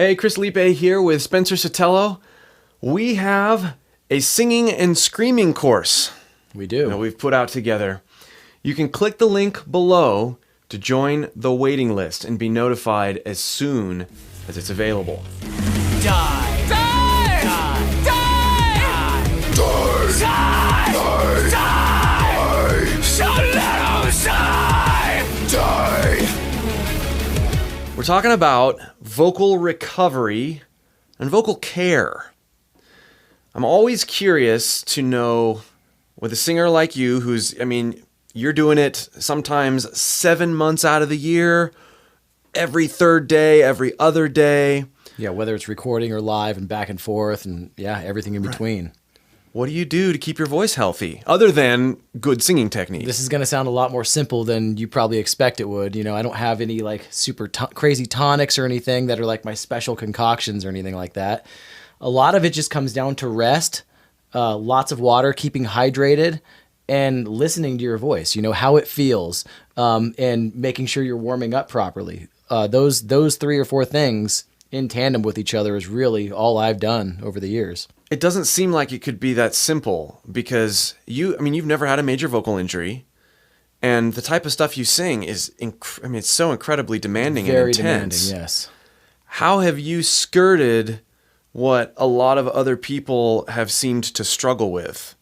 Hey, Chris Lipe here with Spencer Sotelo. We have a singing and screaming course We do. that we've put out together. You can click the link below to join the waiting list and be notified as soon as it's available. Die! Die! Die! Die! Die! Die! Die! Sotelo, die! We're talking about vocal recovery and vocal care. I'm always curious to know, with a singer like you you're doing it sometimes 7 months out of the year, every third day, every other day. Yeah, whether it's recording or live and back and forth and everything in between. What do you do to keep your voice healthy, other than good singing technique? This is going to sound a lot more simple than you probably expect it would. You know, I don't have any super crazy tonics or anything that are like my special concoctions or anything like that. A lot of it just comes down to rest, lots of water, keeping hydrated, and listening to your voice, how it feels, and making sure you're warming up properly. Those 3 or 4 things in tandem with each other is really all I've done over the years. It doesn't seem like it could be that simple because you've never had a major vocal injury, and the type of stuff you sing is, it's so incredibly demanding and intense. Very demanding, yes. How have you skirted what a lot of other people have seemed to struggle with?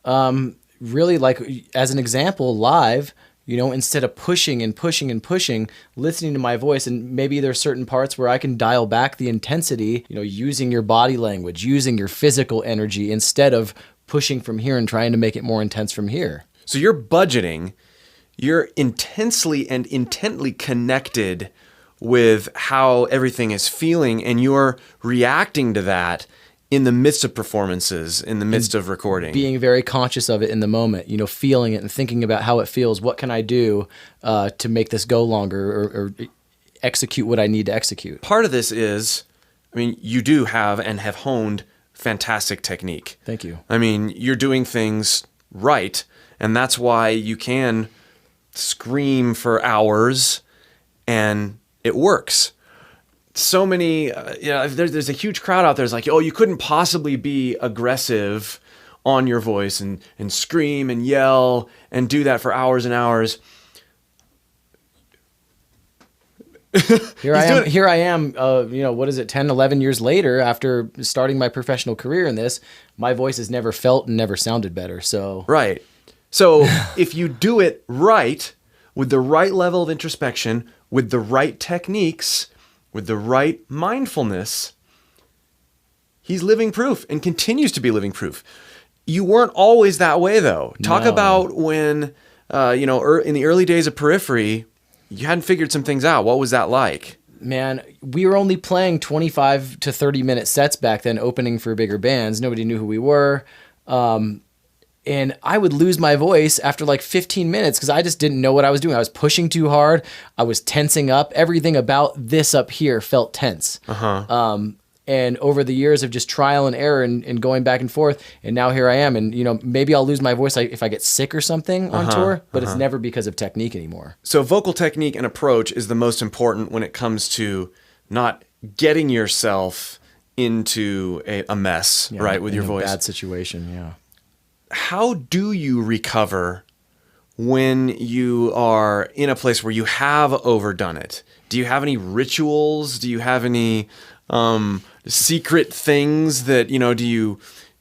Really, as an example, live, instead of pushing and pushing and pushing, listening to my voice, and maybe there's certain parts where I can dial back the intensity, using your body language, using your physical energy instead of pushing from here and trying to make it more intense from here. So you're budgeting, you're intensely and intently connected with how everything is feeling, and you're reacting to that in the midst of performances, in the midst of recording. Being very conscious of it in the moment, feeling it and thinking about how it feels. What can I do to make this go longer or execute what I need to execute? Part of this is, you do have and have honed fantastic technique. Thank you. You're doing things right, and that's why you can scream for hours and it works. So many, there's a huge crowd out there that's like, oh, you couldn't possibly be aggressive on your voice and scream and yell and do that for hours and hours. Here I am, 10, 11 years later after starting my professional career in this, my voice has never felt and never sounded better. So Right. So if you do it right, with the right level of introspection, with the right techniques, with the right mindfulness, he's living proof and continues to be living proof. You weren't always that way, though. Talk about when, in the early days of Periphery, you hadn't figured some things out. What was that like? Man, we were only playing 25 to 30-minute sets back then, opening for bigger bands. Nobody knew who we were. And I would lose my voice after 15 minutes because I just didn't know what I was doing. I was pushing too hard. I was tensing up. Everything about this up here felt tense. And over the years of just trial and error and going back and forth, and now here I am. And, maybe I'll lose my voice if I get sick or something on tour, but it's never because of technique anymore. So vocal technique and approach is the most important when it comes to not getting yourself into a mess, right, with your voice. Bad situation, yeah. How do you recover when you are in a place where you have overdone it? Do you have any rituals? Do you have any secret things that, do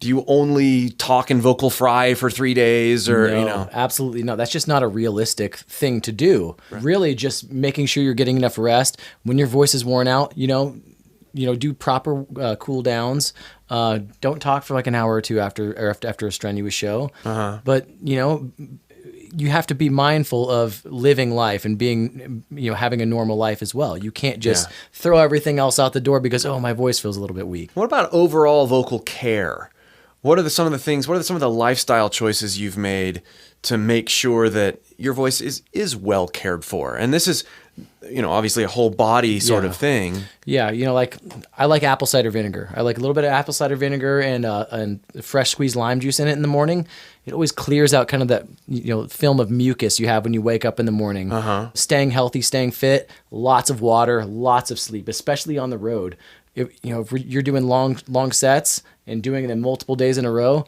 you only talk in vocal fry for 3 days or, No, absolutely no. That's just not a realistic thing to do. Right. Really just making sure you're getting enough rest. When your voice is worn out, do proper cool downs. Don't talk for an hour or two after a strenuous show. But you have to be mindful of living life and being, having a normal life as well. You can't just throw everything else out the door because, my voice feels a little bit weak. What about overall vocal care? What are some of the lifestyle choices you've made to make sure that your voice is well cared for? And this is obviously a whole body sort of thing. Yeah, like I like apple cider vinegar. I like a little bit of apple cider vinegar and fresh squeezed lime juice in it in the morning. It always clears out kind of that film of mucus you have when you wake up in the morning. Staying healthy, staying fit, lots of water, lots of sleep, especially on the road. If you're doing long sets and doing them multiple days in a row,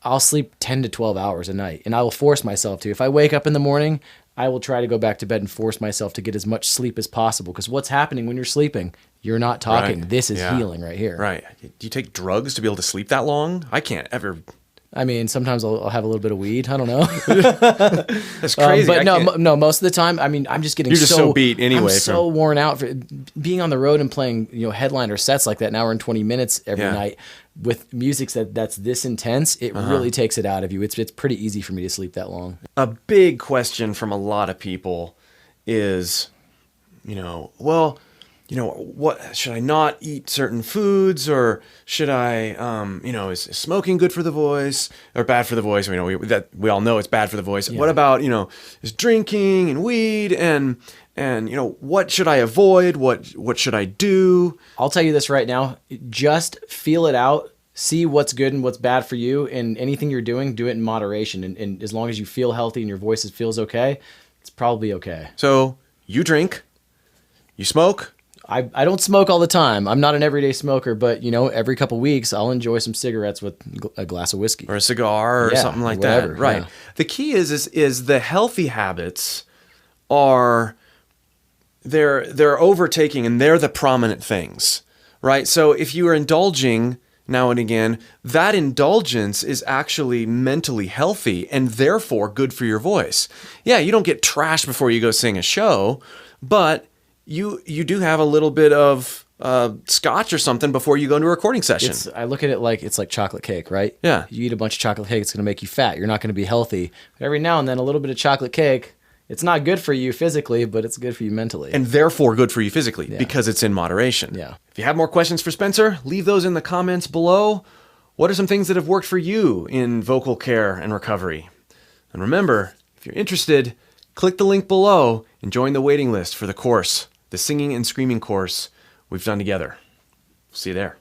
I'll sleep 10 to 12 hours a night, and I will force myself to. If I wake up in the morning, I will try to go back to bed and force myself to get as much sleep as possible, because what's happening when you're sleeping? You're not talking. Right. This is healing right here. Right. Do you take drugs to be able to sleep that long? I can't ever. I mean, sometimes I'll have a little bit of weed. I don't know. That's crazy. But no, most of the time, I mean, I'm just getting You're just so beat anyway. I'm so worn out for being on the road and playing, headliner sets like that, an hour and 20 minutes every night with music that's this intense. It really takes it out of you. It's pretty easy for me to sleep that long. A big question from a lot of people is, what should I not eat certain foods, or should I, is smoking good for the voice or bad for the voice? We all know it's bad for the voice. Yeah. What about, is drinking and weed and what should I avoid? What should I do? I'll tell you this right now, just feel it out. See what's good and what's bad for you, and anything you're doing, do it in moderation. And as long as you feel healthy and your voice feels okay, it's probably okay. So you drink, you smoke. I don't smoke all the time. I'm not an everyday smoker, but every couple weeks I'll enjoy some cigarettes with a glass of whiskey or a cigar or something like whatever, that. Right. Yeah. The key is the healthy habits are they're overtaking, and they're the prominent things, right? So if you are indulging now and again, that indulgence is actually mentally healthy and therefore good for your voice. Yeah, you don't get trashed before you go sing a show, but you do have a little bit of scotch or something before you go into a recording session. I look at it like it's like chocolate cake, right? Yeah. You eat a bunch of chocolate cake, it's going to make you fat. You're not going to be healthy. But every now and then, a little bit of chocolate cake, it's not good for you physically, but it's good for you mentally. And therefore good for you physically, because it's in moderation. Yeah. If you have more questions for Spencer, leave those in the comments below. What are some things that have worked for you in vocal care and recovery? And remember, if you're interested, click the link below and join the waiting list for the course, the singing and screaming course we've done together. See you there.